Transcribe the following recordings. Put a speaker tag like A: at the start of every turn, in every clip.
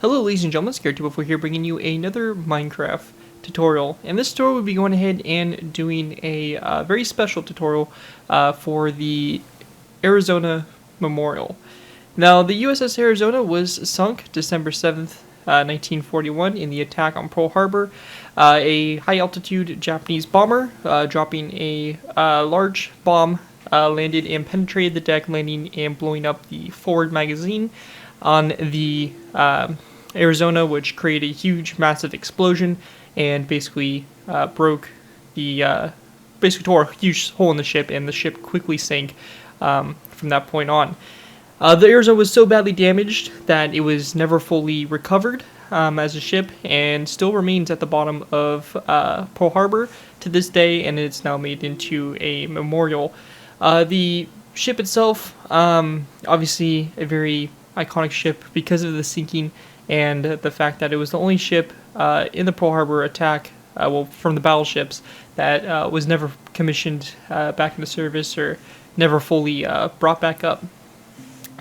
A: Hello ladies and gentlemen, Scared204 here, bringing you another Minecraft tutorial. And this tutorial will be going ahead and doing a very special tutorial for the Arizona Memorial. Now, the USS Arizona was sunk December 7th, 1941 in the attack on Pearl Harbor. A high-altitude Japanese bomber dropping a large bomb landed and penetrated the deck, landing and blowing up the forward magazine on the Arizona, which created a huge, massive explosion and basically broke the basically tore a huge hole in the ship, and the ship quickly sank from that point on. The Arizona was so badly damaged that it was never fully recovered as a ship, and still remains at the bottom of Pearl Harbor to this day, and it's now made into a memorial. The ship itself, obviously a very iconic ship because of the sinking and the fact that it was the only ship in the Pearl Harbor attack, from the battleships, that was never commissioned back into service or never fully brought back up.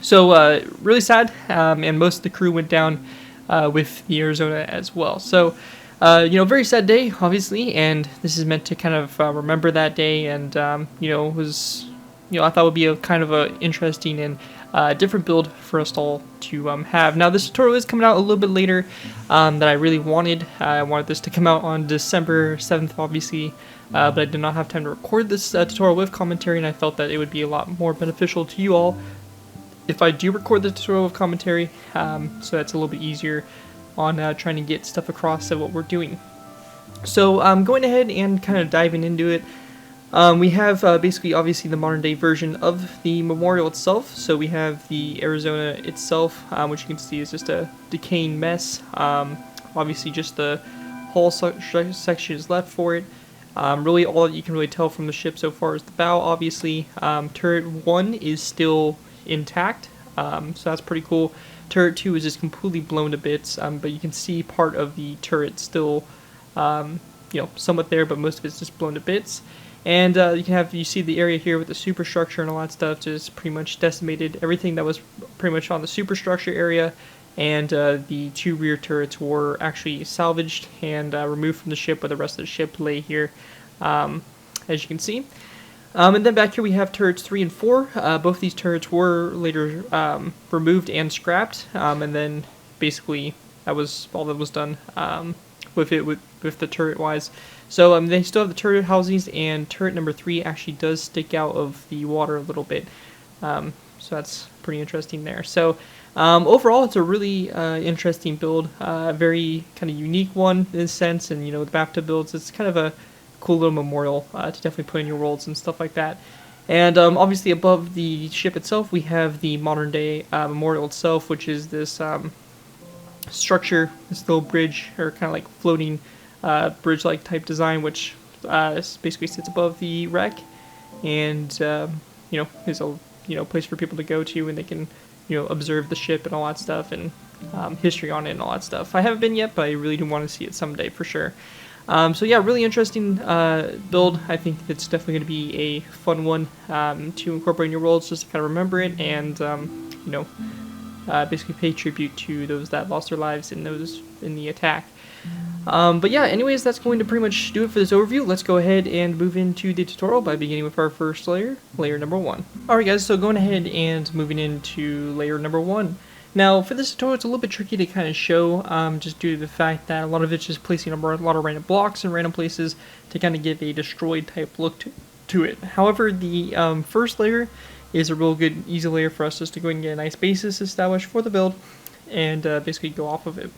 A: So really sad, and most of the crew went down with the Arizona as well. So very sad day, obviously, and this is meant to kind of remember that day, and was I thought would be a kind of a interesting and different build for us all to have. Now, this tutorial is coming out a little bit later than I really wanted. I wanted this to come out on December 7th, obviously, but I did not have time to record this tutorial with commentary, and I felt that it would be a lot more beneficial to you all if I do record the tutorial with commentary, so that's a little bit easier on trying to get stuff across of what we're doing. So I'm going ahead and kind of diving into it. We have basically, obviously, the modern day version of the memorial itself. So we have the Arizona itself, which you can see is just a decaying mess. Obviously, just the hull section is left for it. Really, all that you can really tell from the ship so far is the bow, obviously. Turret 1 is still intact, so that's pretty cool. Turret 2 is just completely blown to bits, but you can see part of the turret still, somewhat there, but most of it's just blown to bits. And you see the area here with the superstructure and all that stuff just pretty much decimated. Everything that was pretty much on the superstructure area, and the two rear turrets were actually salvaged and removed from the ship, but the rest of the ship lay here, as you can see. And then back here we have turrets 3 and 4. Both these turrets were later removed and scrapped, and then basically that was all that was done with the turret wise. So they still have the turret housings, and turret number 3 actually does stick out of the water a little bit. So that's pretty interesting there. So overall, it's a really interesting build, very kind of unique one in a sense, and the BAFTA builds, it's kind of a cool little memorial to definitely put in your worlds and stuff like that. And obviously above the ship itself, we have the modern day memorial itself, which is this structure, this little bridge, or kind of like floating bridge-like type design, which basically sits above the wreck, and is a place for people to go to, and they can observe the ship and all that stuff, and history on it and all that stuff. I haven't been yet, but I really do want to see it someday for sure. So yeah, really interesting build. I think it's definitely going to be a fun one to incorporate in your worlds, just to kind of remember it, and basically pay tribute to those that lost their lives in the attack. But yeah, anyways, that's going to pretty much do it for this overview. Let's go ahead and move into the tutorial by beginning with our first layer, layer number 1. Alright guys, so going ahead and moving into layer number 1. Now, for this tutorial, it's a little bit tricky to kind of show, just due to the fact that a lot of it's just placing a lot of random blocks in random places to kind of give a destroyed type look to it. However, the first layer is a real good, easy layer for us just to go ahead and get a nice basis established for the build, and basically go off of it.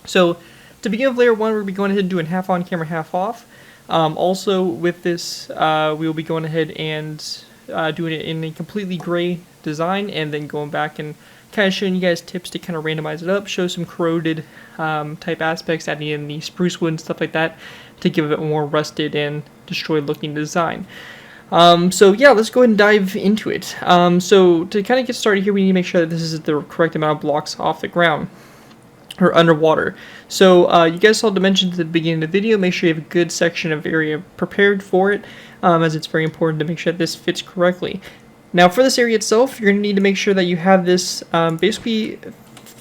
A: So, to begin with layer 1, we'll be going ahead and doing half on camera, half off. Also, with this, we will be going ahead and doing it in a completely gray design, and then going back and kind of showing you guys tips to kind of randomize it up, show some corroded type aspects, adding in the spruce wood and stuff like that to give it a more rusted and destroyed looking design. So yeah, let's go ahead and dive into it. So to kind of get started here, we need to make sure that this is the correct amount of blocks off the ground, or underwater. So you guys saw dimensions at the beginning of the video. Make sure you have a good section of area prepared for it, as it's very important to make sure that this fits correctly. Now for this area itself, you're going to need to make sure that you have this basically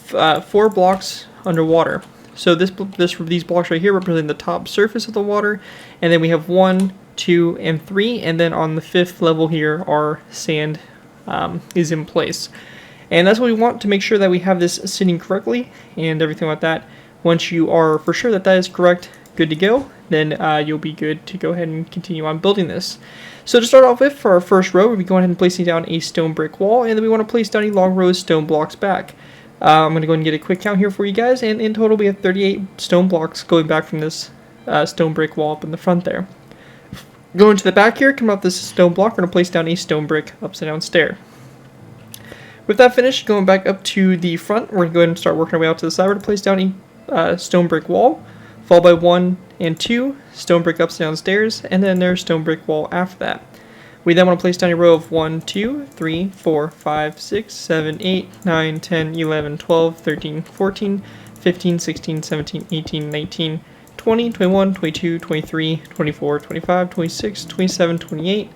A: 4 blocks underwater. So these blocks right here represent the top surface of the water, and then we have 1, 2, and 3, and then on the 5th level here, our sand is in place. And that's what we want to make sure that we have this sitting correctly and everything like that. Once you are for sure that that is correct, good to go, then you'll be good to go ahead and continue on building this. So to start off with, for our first row, we'll be going ahead and placing down a stone brick wall, and then we want to place down a long row of stone blocks back. I'm going to go ahead and get a quick count here for you guys, and in total we have 38 stone blocks going back from this stone brick wall up in the front there. Going to the back here, come up this stone block, we're going to place down a stone brick upside down stair. With that finished, going back up to the front, we're going to go ahead and start working our way out to the side. We're going to place down a stone brick wall, followed by 1 and 2 stone brick upside down stairs, and then there's stone brick wall after that. We then want to place down a row of 1, 2, 3, 4, 5, 6, 7, 8, 9, 10, 11, 12, 13, 14, 15, 16, 17, 18, 19, 20, 21, 22, 23, 24, 25, 26, 27, 28,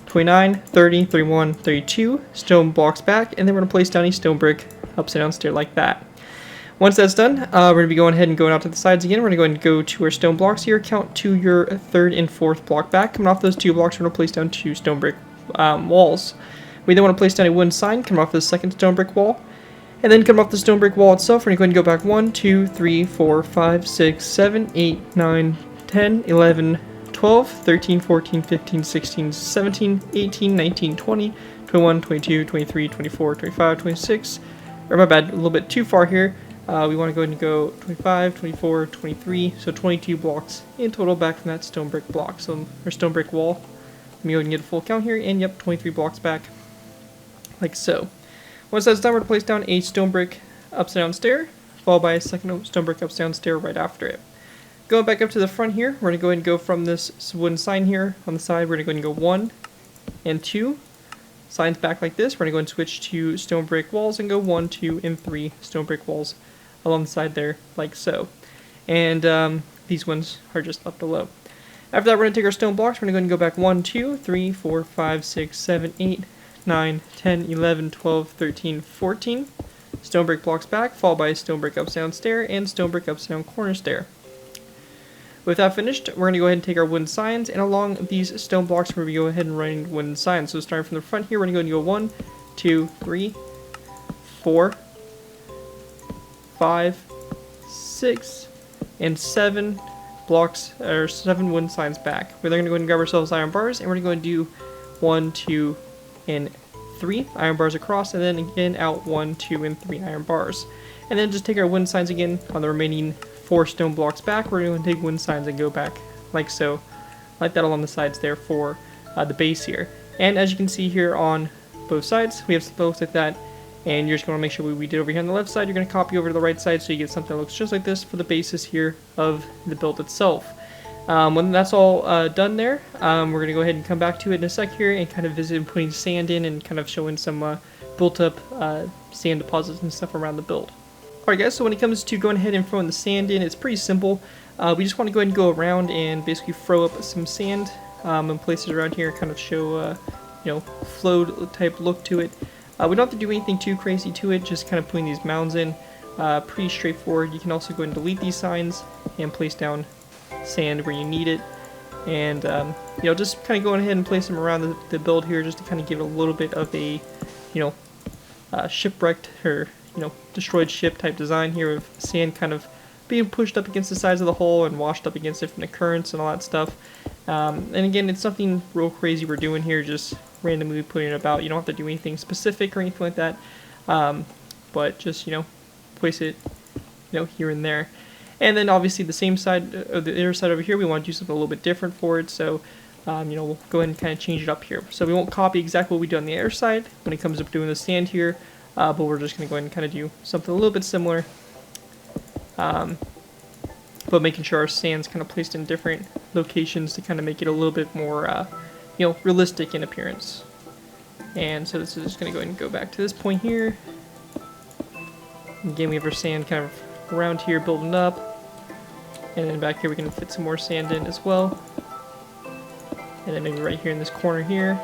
A: 29, 30, 31, 32 stone blocks back, and then we're going to place down a stone brick upside down stair like that. Once that's done, we're going to be going ahead and going out to the sides again. We're going to go ahead and go to our stone blocks here, count to your 3rd and 4th block back. Coming off those 2 blocks, we're going to place down 2 stone brick walls. We then want to place down a wooden sign, coming off the 2nd stone brick wall. And then coming off the stone brick wall itself, we're going to go ahead and go back 1, 2, 3, 4, 5, 6, 7, 8, 9, 10, 11, 12, 13, 14, 15, 16, 17, 18, 19, 20, 21, 22, 23, 24, 25, 26. Or my bad, a little bit too far here. We want to go ahead and go 25, 24, 23, so 22 blocks in total back from that stone brick block, or stone brick wall. Let me go ahead and get a full count here, and yep, 23 blocks back, like so. Once that's done, we're going to place down a stone brick upside down stair, followed by a 2nd stone brick upside down stair right after it. Going back up to the front here, we're going to go ahead and go from this wooden sign here on the side, we're going to go ahead and go 1 and 2. Signs back like this. We're going to go and switch to stone brick walls and go 1, 2, and 3 stone brick walls along the side there, like so. And these ones are just left below. After that, we're going to take our stone blocks. We're going to go ahead and go back 1, 2, 3, 4, 5, 6, 7, 8, 9, 10, 11, 12, 13, 14. Stone brick blocks back, followed by a stone brick upside down stair and stone brick upside down corner stair. With that finished, we're going to go ahead and take our wooden signs, and along these stone blocks, we're going to go ahead and write wooden signs. So starting from the front here, we're going to go 1, 2, 3, 4, 5, 6, and 7 blocks, or 7 wooden signs back. We're then going to go ahead and grab ourselves iron bars, and we're going to go and do 1, 2, and 3 iron bars across, and then again out 1, 2, and 3 iron bars. And then just take our wooden signs again on the remaining 4 stone blocks back. We're going to take wooden signs and go back like so, like that along the sides there for the base here. And as you can see here on both sides, we have something that looks like that. And you're just going to make sure we did over here on the left side. You're going to copy over to the right side so you get something that looks just like this for the basis here of the build itself. When that's all done there, we're going to go ahead and come back to it in a sec here and kind of visit putting sand in and kind of showing some built up sand deposits and stuff around the build. Alright guys, so when it comes to going ahead and throwing the sand in, it's pretty simple. We just want to go ahead and go around and basically throw up some sand in places around here, kind of show flow type look to it. We don't have to do anything too crazy to it, just kind of putting these mounds in. Pretty straightforward. You can also go ahead and delete these signs and place down sand where you need it. And, just kind of going ahead and place them around the build here just to kind of give it a little bit of a, shipwrecked or, destroyed ship type design here with sand kind of being pushed up against the sides of the hull and washed up against different currents and all that stuff. And again, it's nothing real crazy we're doing here, just randomly putting it about. You don't have to do anything specific or anything like that, but just place it here and there. And then obviously the same side, the other side over here, we want to do something a little bit different for it, so we'll go ahead and kind of change it up here. So we won't copy exactly what we do on the other side when it comes up doing the sand here, but we're just going to go ahead and kind of do something a little bit similar, but making sure our sand's kind of placed in different locations to kind of make it a little bit more realistic in appearance. And so this is just going to go ahead and go back to this point here. Again, we have our sand kind of around here building up, and then back here we can fit some more sand in as well, and then maybe right here in this corner here,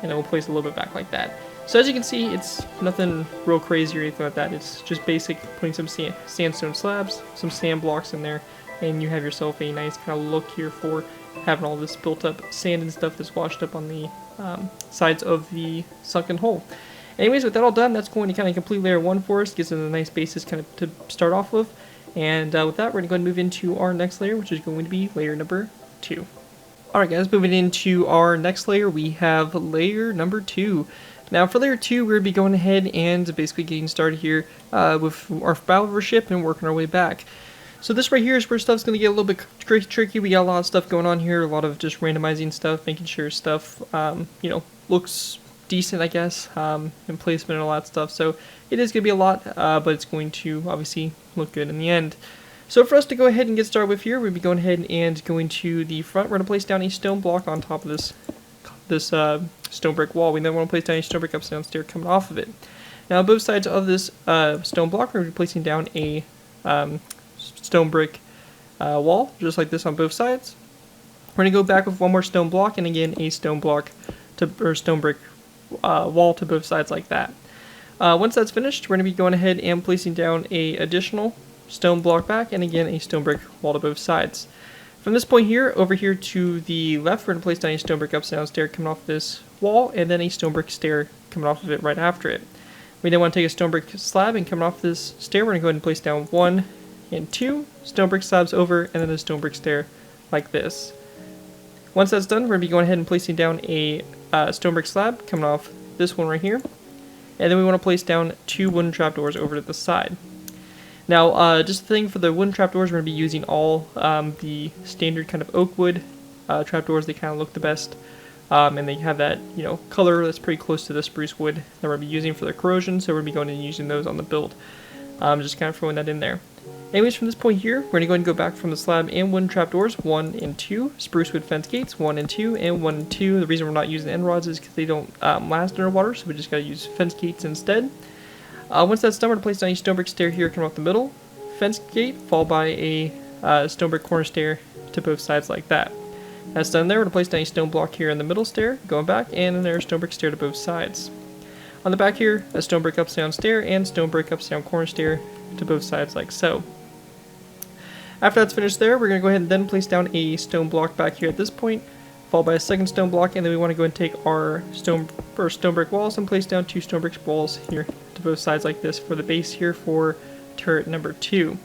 A: and then we'll place a little bit back like that. So as you can see, it's nothing real crazy or anything like that. It's just basic putting some sandstone slabs, some sand blocks in there, and you have yourself a nice kind of look here for having all this built up sand and stuff that's washed up on the sides of the sunken hole. Anyways, with that all done, that's going to kind of complete layer 1 for us. Gives it a nice basis kind of to start off with. And with that, we're going to go ahead and move into our next layer, which is going to be layer number 2. Alright guys, moving into our next layer, we have layer number 2. Now for layer 2, we're going to be going ahead and basically getting started here with our bow of our ship and working our way back. So this right here is where stuff's going to get a little bit tricky. We got a lot of stuff going on here, a lot of just randomizing stuff, making sure stuff, you know, looks decent, I guess, and placement and all that stuff. So it is going to be a lot, but it's going to obviously look good in the end. So for us to go ahead and get started with here, we'll be going ahead and going to the front. We're going to place down a stone block on top of this stone brick wall. We then want to place down a stone brick upside down stair coming off of it. Now on both sides of this stone block, we're going to be placing down a stone brick wall, just like this on both sides. We're going to go back with one more stone block, and again a stone block or stone brick wall to both sides like that. Once that's finished, we're going to be going ahead and placing down a additional stone block back, and again a stone brick wall to both sides. From this point here, over here to the left, we're going to place down a stone brick upside down stair coming off this wall, and then a stone brick stair coming off of it right after it. We then want to take a stone brick slab, and coming off this stair, we're going to go ahead and place down 1 and 2 stone brick slabs over, and then a stone brick stair like this. Once that's done, we're going to be going ahead and placing down a stone brick slab coming off this one right here, and then we want to place down 2 wooden trapdoors over to the side. Now, just the thing for the wooden trapdoors, we're going to be using all the standard kind of oak wood trapdoors. They kind of look the best, and they have that, you know, color that's pretty close to the spruce wood that we're going to be using for the corrosion. So we're going to be going and using those on the build. Just kind of throwing that in there. Anyways, from this point here, we're going to go ahead and go back from the slab and wooden trapdoors, 1 and 2, spruce wood fence gates, 1 and 2, and 1 and 2. The reason we're not using end rods is because they don't last underwater, so we just got to use fence gates instead. Once that's done, we're going to place down a stone brick stair here coming off the middle, fence gate, followed by a stone brick corner stair to both sides like that. That's done there, we're going to place down a stone block here in the middle stair, going back, and then there's a stone brick stair to both sides. On the back here, a stone brick upside down stair and stone brick upside down corner stair to both sides like so. After that's finished there, we're going to go ahead and then place down a stone block back here at this point, followed by a second stone block, and then we want to go and take our stone brick walls and place down 2 stone brick walls here to both sides like this for the base here for turret number 2.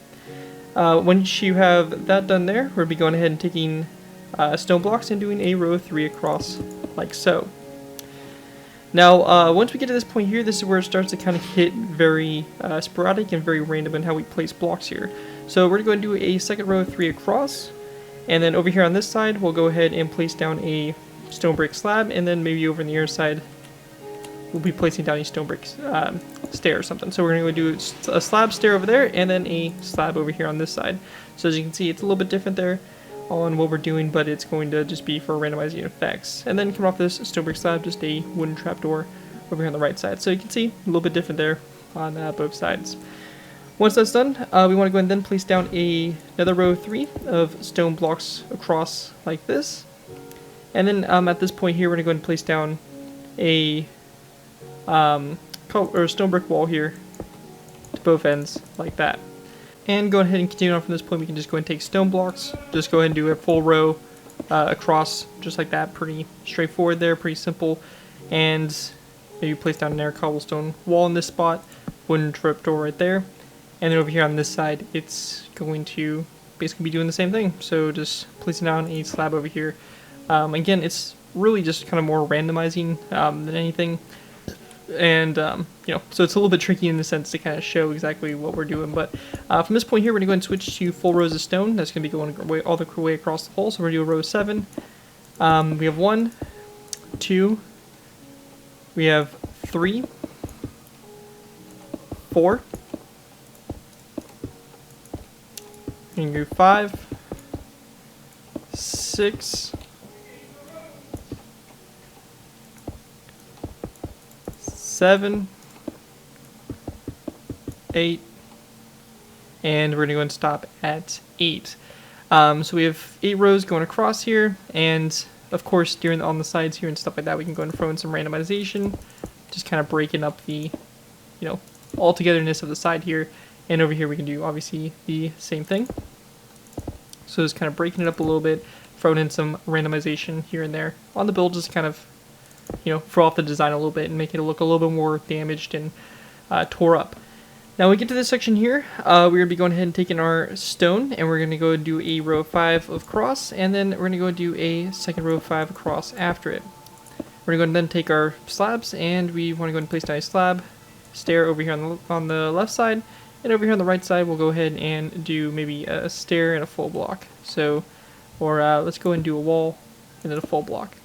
A: Once you have that done there, we'll be going ahead and taking stone blocks and doing a row of 3 across like so. Now, once we get to this point here, this is where it starts to kind of hit very sporadic and very random in how we place blocks here. So we're going to go and do a second row of 3 across, and then over here on this side, we'll go ahead and place down a stone brick slab, and then maybe over on the other side, we'll be placing down a stone brick stair or something. So we're going to go do a slab stair over there, and then a slab over here on this side. So as you can see, it's a little bit different there on what we're doing, but it's going to just be for randomizing effects. And then come off this stone brick slab, just a wooden trapdoor over here on the right side. So you can see a little bit different there on both sides. Once that's done, we want to go and then place down another row of 3 of stone blocks across like this. And then at this point here, we're going to go and place down a stone brick wall here to both ends like that. And go ahead and continue on from this point. We can just go ahead and take stone blocks, just go ahead and do a full row across just like that. Pretty straightforward there, pretty simple. And maybe place down an air cobblestone wall in this spot, wooden trapdoor right there. And then over here on this side, it's going to basically be doing the same thing. So just placing down a slab over here. Again, it's really just kind of more randomizing than anything. And, you know, so it's a little bit tricky in the sense to kind of show exactly what we're doing. But from this point here, we're going to go and switch to full rows of stone. That's going to be going all the way across the hole. So we're going to do a row of 7. We have 1, 2, we have 3, 4, we can do 5, 6, 7, 8, and we're going to go and stop at 8. So we have 8 rows going across here, and of course on the sides here and stuff like that, we can go and throw in some randomization just kind of breaking up the, all togetherness of the side here. And over here we can do obviously the same thing. So just kind of breaking it up a little bit, throwing in some randomization here and there on the build, just kind of, throw off the design a little bit and make it look a little bit more damaged and tore up. Now when we get to this section here, we're going to be going ahead and taking our stone, and we're going to go and do a row of 5 of cross, and then we're going to go and do a second row of 5 across after it. We're going to then take our slabs, and we want to go and place down a slab, stair over here on the left side, and over here on the right side we'll go ahead and do maybe a stair and a full block. So, or let's go and do a wall and then a full block.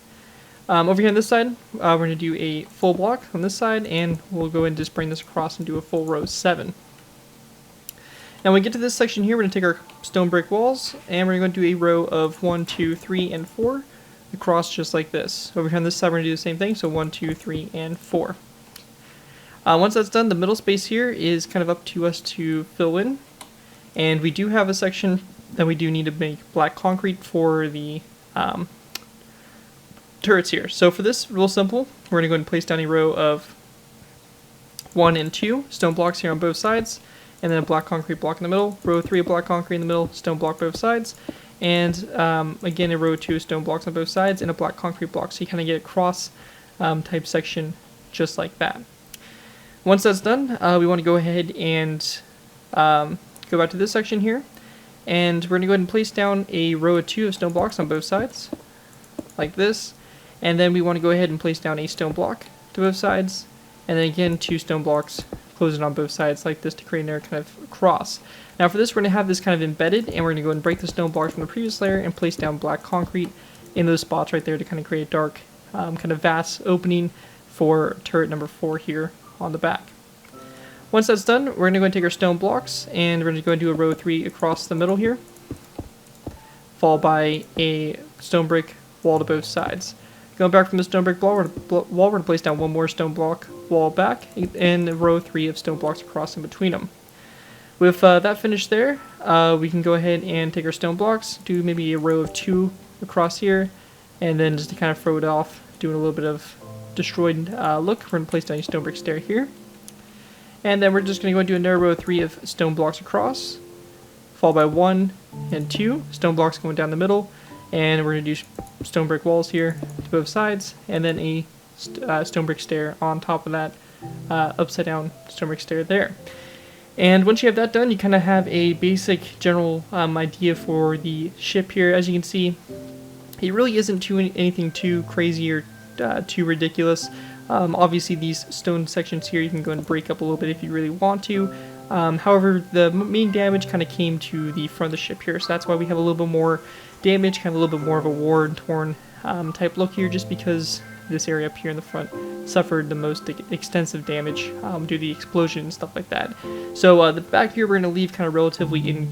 A: Over here on this side, we're going to do a full block on this side, and we'll go and just bring this across and do a full row 7. Now when we get to this section here, we're going to take our stone brick walls, and we're going to do a row of 1, 2, 3, and 4 across just like this. Over here on this side, we're going to do the same thing, so 1, 2, 3, and 4. Once that's done, the middle space here is kind of up to us to fill in, and we do have a section that we do need to make black concrete for the turrets here. So for this, real simple, we're going to go ahead and place down a row of 1 and 2 stone blocks here on both sides, and then a black concrete block in the middle, row 3 of black concrete in the middle, stone block both sides, and again a row 2 of stone blocks on both sides, and a black concrete block, so you kind of get a cross type section just like that. Once that's done, we want to go ahead and go back to this section here, and we're going to go ahead and place down a row of 2 of stone blocks on both sides, like this. And then we want to go ahead and place down a stone block to both sides, and then again 2 stone blocks closing on both sides like this to create another kind of cross. Now for this, we're going to have this kind of embedded, and we're going to go ahead and break the stone blocks from the previous layer and place down black concrete in those spots right there to kind of create a dark kind of vast opening for turret number 4 here on the back. Once that's done, we're going to go and take our stone blocks, and we're going to go and do a row 3 across the middle here, followed by a stone brick wall to both sides. Going back from the stone brick wall, we're going to place down one more stone block wall back, and row 3 of stone blocks across in between them. With that finished there, we can go ahead and take our stone blocks, do maybe a row of 2 across here, and then just to kind of throw it off, doing a little bit of destroyed look, we're going to place down a stone brick stair here. And then we're just going to go and do another row of 3 of stone blocks across, followed by 1 and 2 stone blocks going down the middle, and we're going to do stone brick walls here to both sides, and then a stone brick stair on top of that upside down stone brick stair there. And once you have that done, you kind of have a basic general idea for the ship here. As you can see, it really isn't anything too crazy or too ridiculous. Obviously these stone sections here you can go and break up a little bit if you really want to. However, the main damage kind of came to the front of the ship here, so that's why we have a little bit more damage, kind of a little bit more of a war-torn type look here, just because this area up here in the front suffered the most extensive damage due to the explosion and stuff like that. So the back here we're going to leave kind of relatively in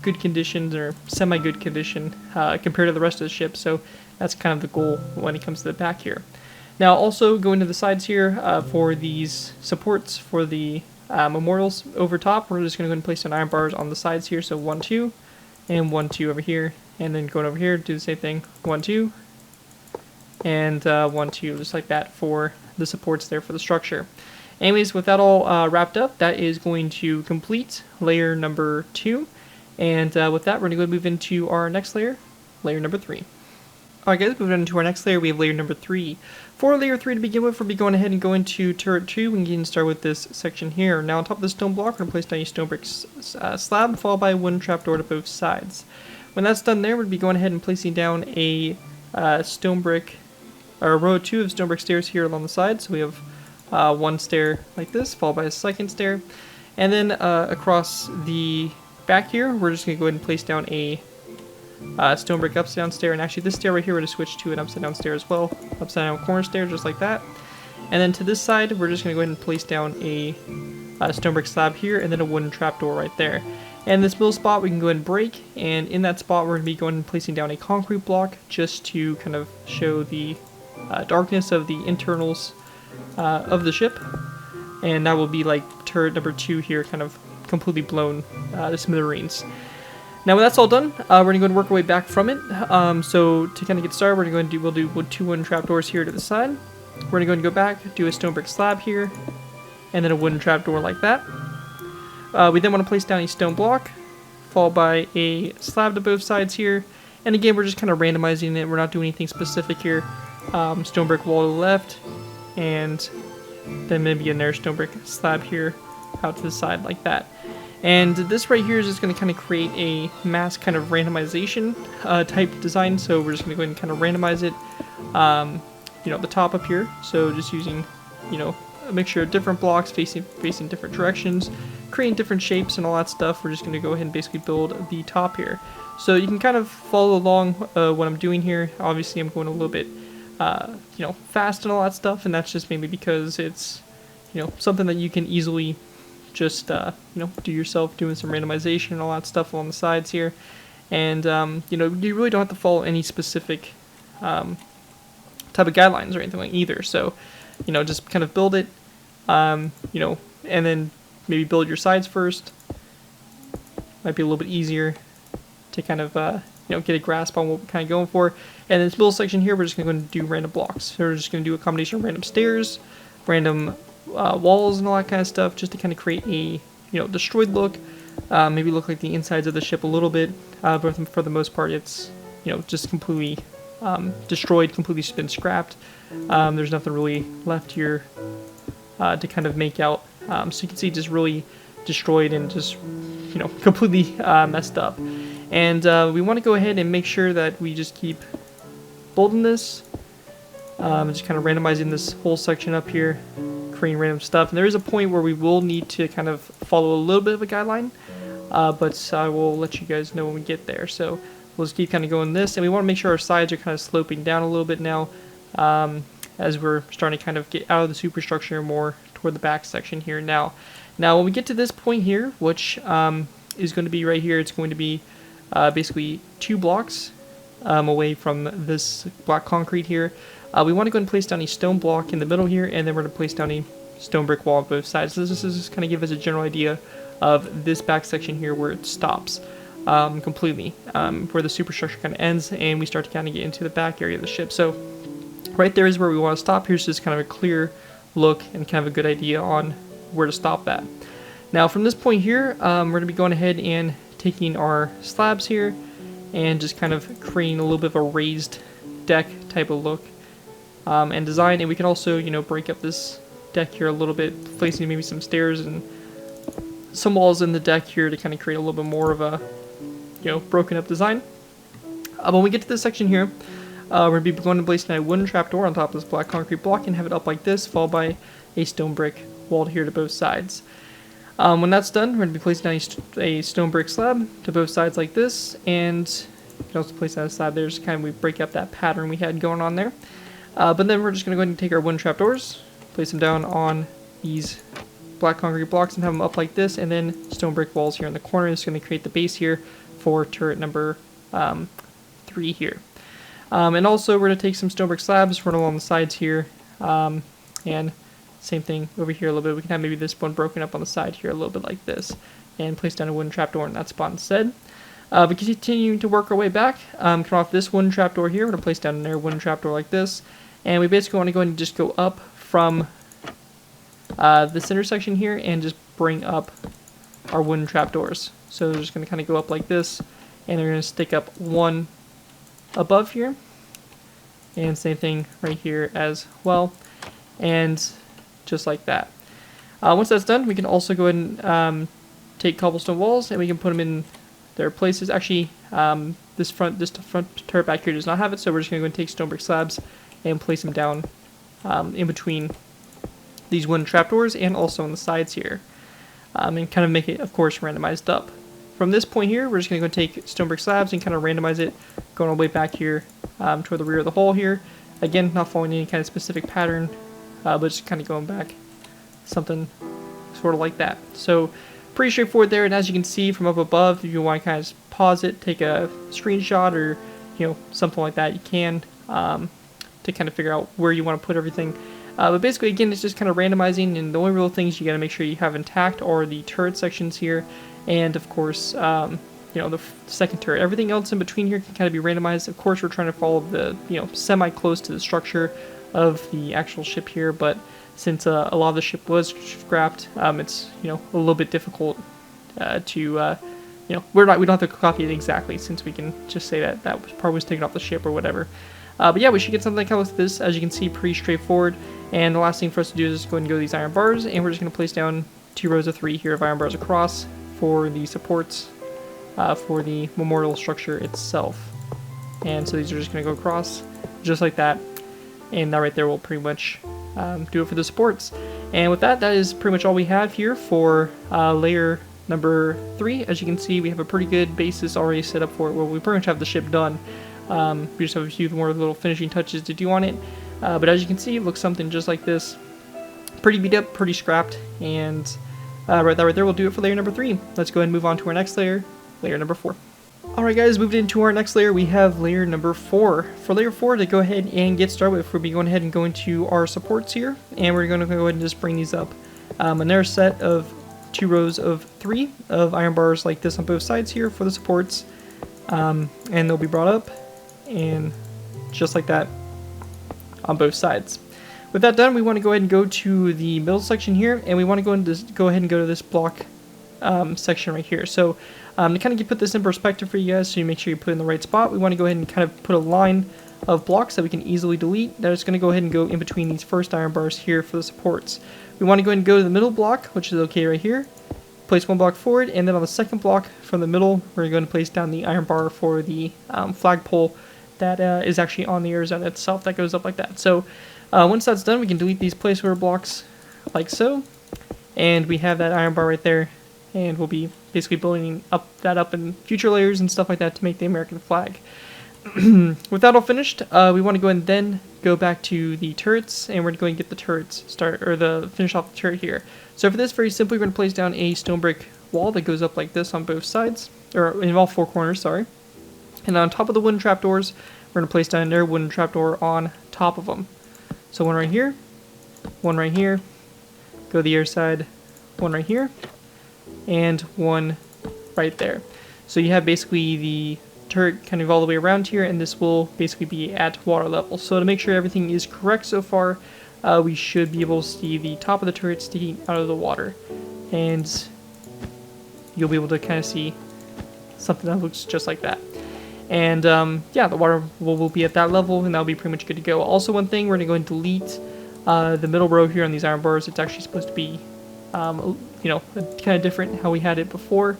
A: good conditions or semi-good condition compared to the rest of the ship, so that's kind of the goal when it comes to the back here. Now also going to the sides here for these supports for the memorials over top, we're just going to go ahead and place some iron bars on the sides here, so 1, 2, and 1, 2 over here, and then going over here, do the same thing, 1, 2, and 1, 2, just like that for the supports there for the structure. Anyways, with that all wrapped up, that is going to complete layer number 2, and with that, we're going to go move into our next layer, layer number 3. Alright guys, moving on to our next layer, we have layer number 3. For layer 3 to begin with, we'll be going ahead and going to turret 2 and getting started with this section here. Now on top of the stone block, we're going to place down a stone brick slab, followed by a wooden trapdoor to both sides. When that's done there, we'll be going ahead and placing down a stone brick, or a row of 2 of stone brick stairs here along the side. So we have one stair like this, followed by a second stair. And then across the back here, we're just going to go ahead and place down a stone brick upside down stair, and actually this stair right here we're going to switch to an upside down stair as well, upside down corner stair just like that. And then to this side we're just going to go ahead and place down a stone brick slab here, and then a wooden trapdoor right there. And this middle spot we can go ahead and break, and in that spot we're going to be going and placing down a concrete block just to kind of show the darkness of the internals of the ship, and that will be like turret number 2 here, kind of completely blown to smithereens. Now when that's all done, we're going to go and work our way back from it. So to kind of get started, we'll do 2 wooden trapdoors here to the side, We're going to go and go back, do a stone brick slab here, and then a wooden trapdoor like that. We then want to place down a stone block, followed by a slab to both sides here. And again, we're just kind of randomizing it. We're not doing anything specific here. Stone brick wall to the left, and then maybe another stone brick slab here out to the side like that. And this right here is just going to kind of create a mass kind of randomization type design. So we're just going to go ahead and kind of randomize it, you know, the top up here. So just using, you know, a mixture of different blocks facing different directions, creating different shapes and all that stuff. We're just going to go ahead and basically build the top here. So you can kind of follow along what I'm doing here. Obviously, I'm going a little bit, you know, fast and all that stuff, and that's just mainly because it's, you know, something that you can easily just, you know, do yourself, doing some randomization and all that stuff along the sides here. And, you know, you really don't have to follow any specific type of guidelines or anything like either. So, you know, just kind of build it, you know, and then maybe build your sides first. Might be a little bit easier to kind of, you know, get a grasp on what we're kind of going for. And this middle section here, we're just going to do random blocks. So we're just going to do a combination of random stairs, random walls and all that kind of stuff, just to kind of create a, you know, destroyed look. Maybe look like the insides of the ship a little bit, but for the most part, it's, you know, just completely destroyed, completely been scrapped. There's nothing really left here to kind of make out. So you can see just really destroyed and just, you know, completely messed up. And we want to go ahead and make sure that we just keep building this, just kind of randomizing this whole section up here, creating random stuff. And there is a point where we will need to kind of follow a little bit of a guideline, but I will let you guys know when we get there. So we'll just keep kind of going this, and we want to make sure our sides are kind of sloping down a little bit now, as we're starting to kind of get out of the superstructure more toward the back section here now. Now when we get to this point here, which is going to be right here, it's going to be basically 2 blocks away from this black concrete here. We want to go ahead and place down a stone block in the middle here, and then we're going to place down a stone brick wall on both sides. So this is just kind of give us a general idea of this back section here where it stops completely, where the superstructure kind of ends, and we start to kind of get into the back area of the ship. So right there is where we want to stop. Here's just kind of a clear look and kind of a good idea on where to stop at. Now from this point here, we're going to be going ahead and taking our slabs here and just kind of creating a little bit of a raised deck type of look and design. And we can also, you know, break up this deck here a little bit, placing maybe some stairs and some walls in the deck here to kind of create a little bit more of a, you know, broken up design. When we get to this section here, we're going to be going to place a wooden trapdoor on top of this black concrete block and have it up like this, followed by a stone brick walled here to both sides. When that's done, we're going to be placing down a stone brick slab to both sides like this, and you can also place that aside there, just kind of we break up that pattern we had going on there. But then we're just going to go ahead and take our wooden trapdoors, place them down on these black concrete blocks and have them up like this, and then stone brick walls here in the corner. It's going to create the base here for turret number 3 here. And also we're going to take some stone brick slabs, run along the sides here, and same thing over here a little bit. We can have maybe this one broken up on the side here a little bit like this, and place down a wooden trapdoor in that spot instead. We continue to work our way back. Come off this wooden trapdoor here. We're going to place down another wooden trapdoor like this, and we basically want to go ahead and just go up from this intersection here and just bring up our wooden trapdoors. So they're just going to kind of go up like this, and they're going to stick up one above here, and same thing right here as well, and just like that. Once that's done, we can also go ahead and take cobblestone walls, and we can put them in their places. Actually, this front turret back here does not have it, so we're just going to go and take stone brick slabs and place them down in between these wooden trapdoors and also on the sides here, and kind of make it, of course, randomized up. From this point here, we're just going to go take stone brick slabs and kind of randomize it, going all the way back here toward the rear of the hull here. Again, not following any kind of specific pattern, but just kind of going back, something sort of like that. So pretty straightforward there, and as you can see from up above, if you want to kind of pause it, take a screenshot or, you know, something like that, you can, to kind of figure out where you want to put everything. But basically, again, it's just kind of randomizing, and the only real things you got to make sure you have intact are the turret sections here, and of course, you know, the second turret. Everything else in between here can kind of be randomized. Of course, we're trying to follow the, you know, semi-close to the structure of the actual ship here, but since a lot of the ship was scrapped, it's a little bit difficult to we don't have to copy it exactly, since we can just say that part was taken off the ship or whatever. But yeah, we should get something kind of like this. As you can see, pretty straightforward. And the last thing for us to do is just go ahead and go to these iron bars, and we're just going to place down 2 rows of 3 here of iron bars across for the supports for the memorial structure itself. And so these are just going to go across just like that, and that right there will pretty much do it for the supports. And with that is pretty much all we have here for layer number 3. As you can see, we have a pretty good basis already set up for it. Well, we pretty much have the ship done. We just have a few more little finishing touches to do on it. But as you can see, it looks something just like this. Pretty beat up, pretty scrapped, and right there will do it for layer number 3. Let's go ahead and move on to our next layer, layer number 4. Alright guys, moved into our next layer, we have layer number 4. For layer 4, to go ahead and get started with, we'll be going ahead and going to our supports here, and we're going to go ahead and just bring these up. Another set of 2 rows of 3 of iron bars like this on both sides here for the supports, and they'll be brought up, and just like that on both sides. With that done, we want to go ahead and go to the middle section here, and we want to go ahead and go to this block section right here. So to kind of put this in perspective for you guys, so you make sure you put it in the right spot, we want to go ahead and kind of put a line of blocks that we can easily delete. That is going to go ahead and go in between these first iron bars here for the supports. We want to go ahead and go to the middle block, which is okay right here. Place 1 block forward, and then on the second block from the middle, we're going to place down the iron bar for the flagpole that is actually on the Arizona itself, that goes up like that. So once that's done, we can delete these placeholder blocks like so, and we have that iron bar right there, and we'll be basically building that up in future layers and stuff like that to make the American flag. With that all finished, we want to go and then go back to the turrets, and we're going to go and get the turrets finish off the turret here. So for this, very simply, we're going to place down a stone brick wall that goes up like this on both sides, or in all 4 corners, sorry. And on top of the wooden trapdoors, we're going to place down another wooden trapdoor on top of them. So 1 right here, 1 right here, go to the other side, 1 right here, and 1 right there. So you have basically the turret kind of all the way around here, and this will basically be at water level. So to make sure everything is correct so far, we should be able to see the top of the turret sticking out of the water, and you'll be able to kind of see something that looks just like that. And yeah, the water will be at that level, and that'll be pretty much good to go. Also, one thing, we're going to go and delete the middle row here on these iron bars. It's actually supposed to be kind of different how we had it before,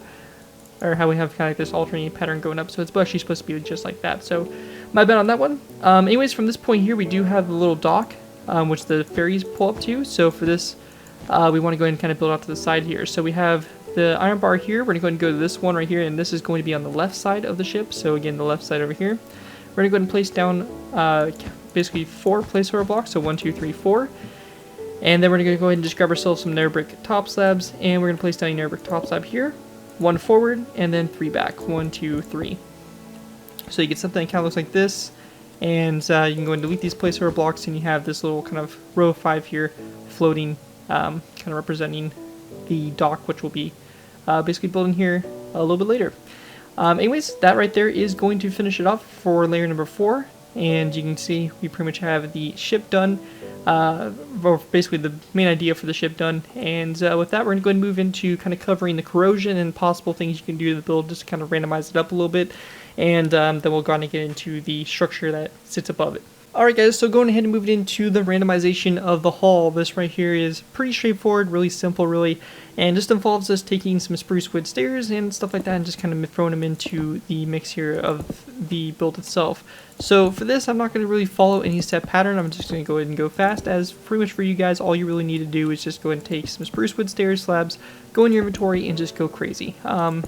A: or how we have kind of like this alternating pattern going up. So it's actually supposed to be just like that. So my bad on that one. Anyways, from this point here, we do have the little dock, which the ferries pull up to. So for this, we want to go ahead and kind of build out to the side here. So we have the iron bar here. We're going to go ahead and go to this one right here, and this is going to be on the left side of the ship. So again, the left side over here. We're going to go ahead and place down basically 4 placeholder blocks. So 1, 2, 3, 4. And then we're going to go ahead and just grab ourselves some nether brick top slabs, and we're going to place down a nether brick top slab here. 1 forward, and then 3 back. 1, 2, 3. So you get something that kind of looks like this, and you can go and delete these placeholder blocks, and you have this little kind of row of 5 here floating, kind of representing the dock, which will be basically building here a little bit later. Anyways, that right there is going to finish it off for layer number 4, and you can see we pretty much have the ship done, or basically the main idea for the ship done. And with that, we're going to go ahead and move into kind of covering the corrosion and possible things you can do to the build, just to kind of randomize it up a little bit, and then we'll go on and get into the structure that sits above it. Alright guys, so going ahead and moving into the randomization of the hull. This right here is pretty straightforward, really simple really, and just involves us taking some spruce wood stairs and stuff like that and just kind of throwing them into the mix here of the build itself. So for this, I'm not going to really follow any set pattern. I'm just going to go ahead and go fast, as pretty much for you guys, all you really need to do is just go ahead and take some spruce wood stairs slabs, go in your inventory, and just go crazy.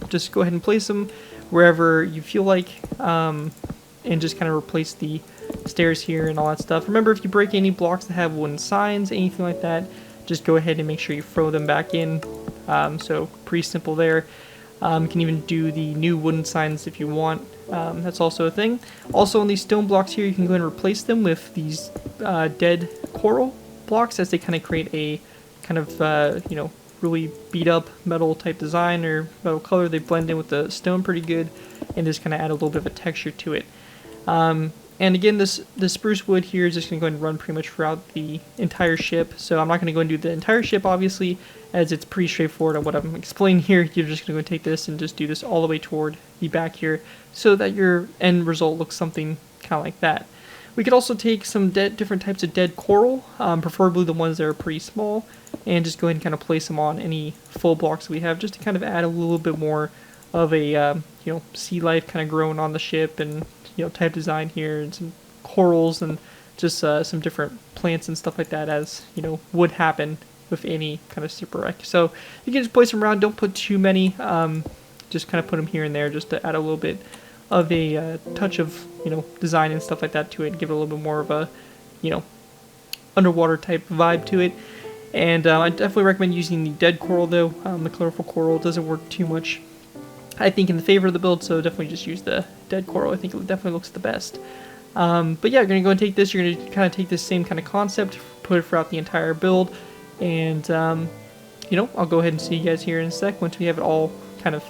A: Just go ahead and place them wherever you feel like, and just kind of replace the stairs here and all that stuff. Remember, if you break any blocks that have wooden signs, anything like that, just go ahead and make sure you throw them back in. So pretty simple there. You can even do the new wooden signs if you want. That's also a thing. Also on these stone blocks here, you can go ahead and replace them with these dead coral blocks, as they kind of create a kind of really beat up metal type design or metal color. They blend in with the stone pretty good and just kind of add a little bit of a texture to it. And again, this spruce wood here is just going to go ahead and run pretty much throughout the entire ship. So I'm not going to go and do the entire ship, obviously, as it's pretty straightforward on what I'm explaining here. You're just going to go take this and just do this all the way toward the back here so that your end result looks something kind of like that. We could also take some different types of dead coral, preferably the ones that are pretty small, and just go ahead and kind of place them on any full blocks that we have just to kind of add a little bit more of a sea life kind of growing on the ship, and type design here, and some corals, and just some different plants and stuff like that, as would happen with any kind of shipwreck. So you can just place them around. Don't put too many. Just kind of put them here and there just to add a little bit of a touch of design and stuff like that to it, and give it a little bit more of a underwater type vibe to it. And I definitely recommend using the dead coral though. The colorful coral doesn't work too much, I think, in the favor of the build, so definitely just use the dead coral. I think it definitely looks the best. But yeah, you're going to go and take this. You're going to kind of take this same kind of concept, put it throughout the entire build, and I'll go ahead and see you guys here in a sec once we have it all kind of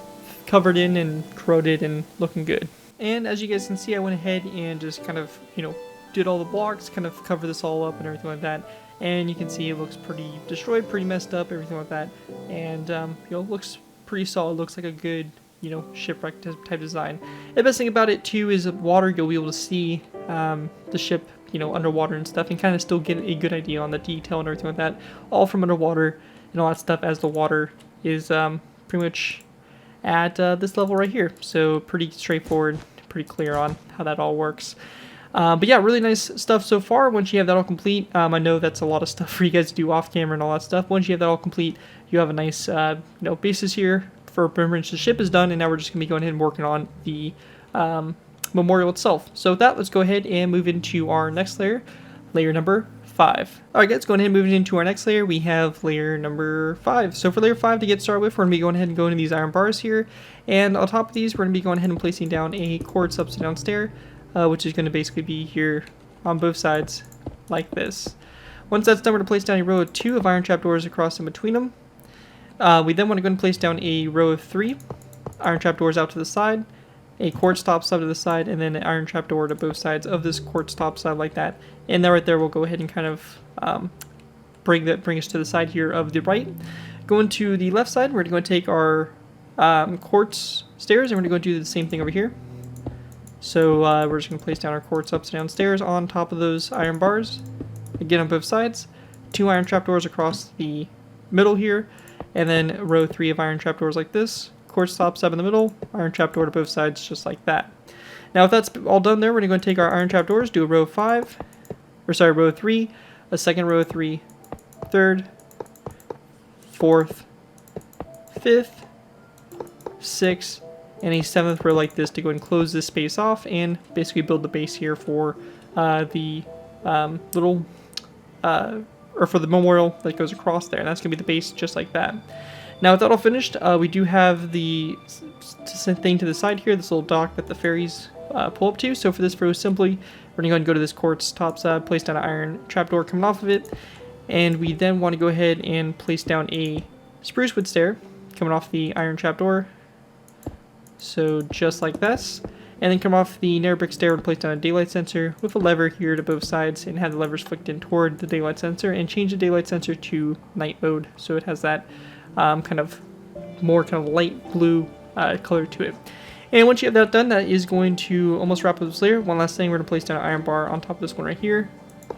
A: covered in and corroded and looking good. And as you guys can see, I went ahead and just kind of did all the blocks, kind of cover this all up and everything like that. And you can see it looks pretty destroyed, pretty messed up, everything like that. And looks pretty solid. Looks like a good shipwreck type design. The best thing about it too is water. You'll be able to see the ship underwater and stuff, and kind of still get a good idea on the detail and everything like that, all from underwater and all that stuff, as the water is pretty much at this level right here. So pretty straightforward, pretty clear on how that all works. But yeah, really nice stuff so far. Once you have that all complete, I know that's a lot of stuff for you guys to do off camera and all that stuff. Once you have that all complete, you have a nice basis here for pretty much the ship is done, and now we're just going to be going ahead and working on the memorial itself. So with that, let's go ahead and move into our next layer, layer number 5. Alright guys, going ahead and moving into our next layer, we have layer number 5. So for layer 5, to get started with, we're going to be going ahead and going to these iron bars here, and on top of these, we're going to be going ahead and placing down a quartz upside down stair, which is going to basically be here on both sides, like this. Once that's done, we're going to place down a row of 2 of iron trapdoors across in between them. We then want to go and place down a row of 3 iron trapdoors out to the side, a quartz top side to the side, and then an iron trapdoor to both sides of this quartz top side like that. And then right there, we'll go ahead and kind of bring us to the side here of the right. Going to the left side, we're going to take our quartz stairs, and we're going to go do the same thing over here. So we're just going to place down our quartz upside down stairs on top of those iron bars, again on both sides. 2 iron trapdoors across the middle here, and then row 3 of iron trapdoors like this. Quartz top side in the middle, iron trapdoor to both sides, just like that. Now if that's all done there, we're going to take our iron trapdoors, do a row 3, a second row of 3, third, fourth, fifth, sixth, and a 7th row like this to go and close this space off and basically build the base here for the for the memorial that goes across there. And that's going to be the base just like that. Now with that all finished, we do have the thing to the side here, this little dock that the ferries pull up to. So for this row, simply, we're going to go and go to this quartz top side, place down an iron trapdoor coming off of it, and we then want to go ahead and place down a spruce wood stair coming off the iron trapdoor. So just like this, and then come off the narrow brick stair and place down a daylight sensor with a lever here to both sides, and have the levers flicked in toward the daylight sensor, and change the daylight sensor to night mode, so it has that kind of light blue color to it. And once you have that done, that is going to almost wrap up this layer. One last thing, we're going to place down an iron bar on top of this one right here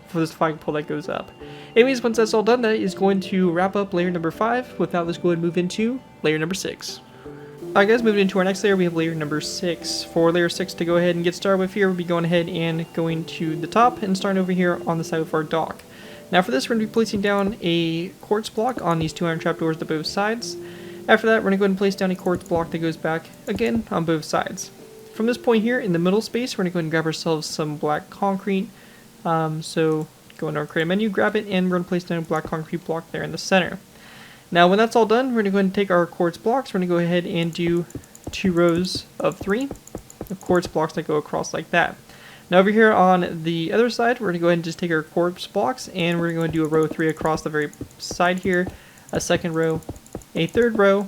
A: for this flagpole that goes up. Anyways, once that's all done, that is going to wrap up layer number 5. With that, let's go ahead and move into layer number 6. Alright guys, moving into our next layer, we have layer number 6. For layer 6 to go ahead and get started with here, we'll be going ahead and going to the top and starting over here on the side of our dock. Now for this, we're going to be placing down a quartz block on these 2 iron trapdoors to both sides. After that, we're going to go ahead and place down a quartz block that goes back, again, on both sides. From this point here, in the middle space, we're going to go ahead and grab ourselves some black concrete. So go into our create menu, grab it, and we're going to place down a black concrete block there in the center. Now when that's all done, we're going to go ahead and take our quartz blocks. We're going to go ahead and do 2 rows of 3 of quartz blocks that go across like that. Now over here on the other side, we're going to go ahead and just take our quartz blocks, and we're going to do a row 3 across the very side here, a second row, a third row,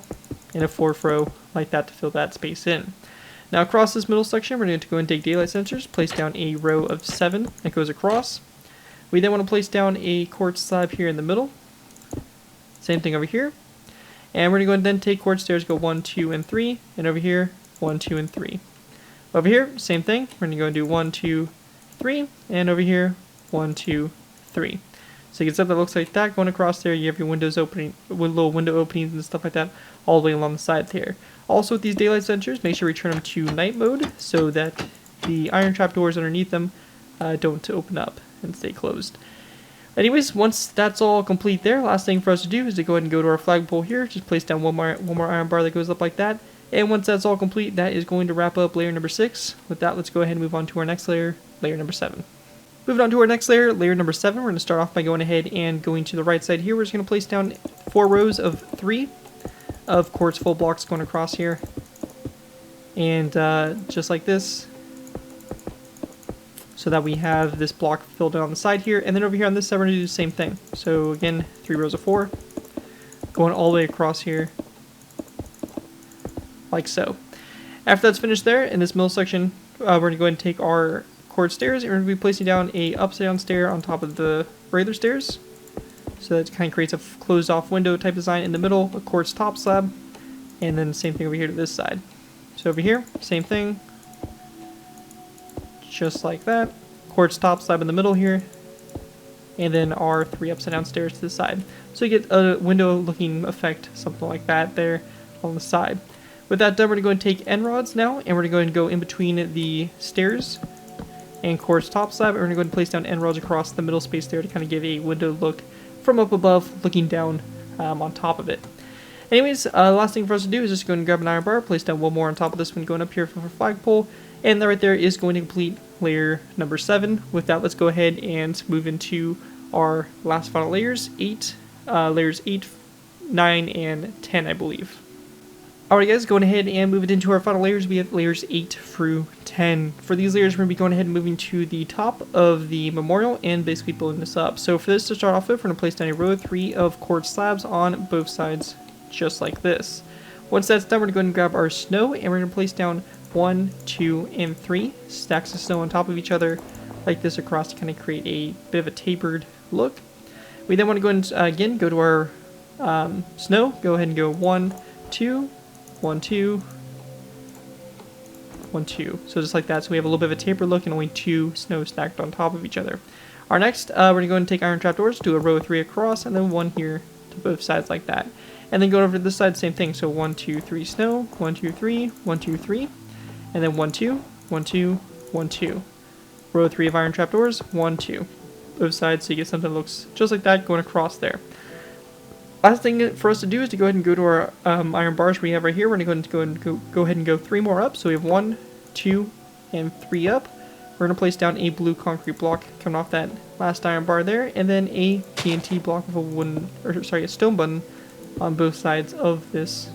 A: and a 4th row like that to fill that space in. Now across this middle section, we're going to go and take daylight sensors, place down a row of 7 that goes across. We then want to place down a quartz slab here in the middle. Same thing over here. And we're going to go and then take quartz stairs, go 1, 2, and 3, and over here, 1, 2, and 3. Over here, same thing. We're going to go and do 1, 2, 3, and over here, 1, 2, 3. So you can see that looks like that going across there. You have your windows opening, with little window openings and stuff like that, all the way along the side there. Also with these daylight sensors, make sure we turn them to night mode so that the iron trap doors underneath them don't open up and stay closed. Anyways, once that's all complete there, last thing for us to do is to go ahead and go to our flagpole here. Just place down one more iron bar that goes up like that. And once that's all complete, that is going to wrap up layer number 6. With that, let's go ahead and move on to our next layer, layer number 7. Moving on to our next layer, layer number 7, we're going to start off by going ahead and going to the right side here. We're just going to place down 4 rows of 3 of quartz full blocks going across here. And just like this, so that we have this block filled in on the side here. And then over here on this side, we're going to do the same thing. So again, 3 rows of 4, going all the way across here, like so. After that's finished there, in this middle section, we're going to go ahead and take our quartz stairs, and we're going to be placing down a upside down stair on top of the regular stairs. So that kind of creates a closed off window type design in the middle, a quartz top slab, and then same thing over here to this side. So over here, same thing, just like that, quartz top slab in the middle here, and then our 3 upside down stairs to the side. So you get a window looking effect, something like that there on the side. With that done, we're going to go and take end rods now, and we're going to go in between the stairs and quartz top slab, and we're going to go ahead and place down end rods across the middle space there to kind of give a window look from up above, looking down on top of it. Anyways, last thing for us to do is just go and grab an iron bar, place down one more on top of this one going up here for flagpole, and that right there is going to complete layer number 7. With that, let's go ahead and move into our last final layers, layers 8, 9, and 10, I believe. Alright guys, going ahead and moving into our final layers, we have layers 8 through 10. For these layers, we're going to be going ahead and moving to the top of the memorial and basically building this up. So for this to start off with, we're going to place down a row of 3 of quartz slabs on both sides, just like this. Once that's done, we're going to go ahead and grab our snow, and we're going to place down 1, 2, and 3 stacks of snow on top of each other, like this across to kind of create a bit of a tapered look. We then want to go and again go to our snow, go ahead and go 1, 2, 1, 2, 1, 2. So just like that. So we have a little bit of a tapered look and only 2 snow stacked on top of each other. Our next, we're going to go and take iron trapdoors, do a row of 3 across, and then 1 here to both sides like that. And then go over to this side, same thing. So 1, 2, 3 snow, 1, 2, 3, 1, 2, 3, and then 1, 2, 1, 2, 1, 2. Row 3 of iron trapdoors, 1, 2. Both sides, so you get something that looks just like that going across there. Last thing for us to do is to go ahead and go to our iron bars we have right here. We're going to go ahead and go 3 more up. So we have 1, 2, and 3 up. We're going to place down a blue concrete block coming off that last iron bar there, and then a TNT block with a stone button on both sides of this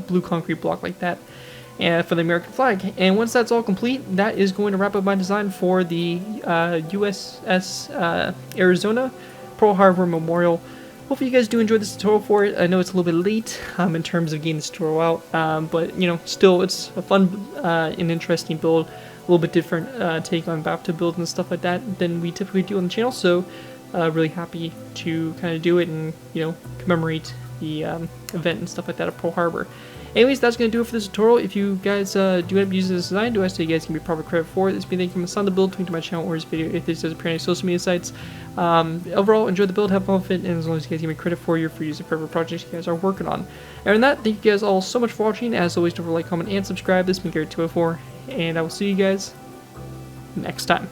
A: blue concrete block like that, and for the American flag. And once that's all complete, that is going to wrap up my design for the USS Arizona Pearl Harbor Memorial. Hopefully you guys do enjoy this tutorial for it. I know it's a little bit late in terms of getting this tutorial out, but you know, still it's a fun and interesting build, a little bit different take on bathtub builds and stuff like that than we typically do on the channel. So really happy to kind of do it and, you know, commemorate the event and stuff like that at Pearl Harbor. Anyways, that's going to do it for this tutorial. If you guys do end up using this design, do I say you guys can be proper credit for it? This being thank you from the build, link to my channel or this video if this does appear on any social media sites. Overall, enjoy the build, have fun with it, and as long as you guys give me credit for your free user forever projects you guys are working on. And with that, thank you guys all so much for watching. As always, don't forget to like, comment, and subscribe. This has been Garrett204, and I will see you guys next time.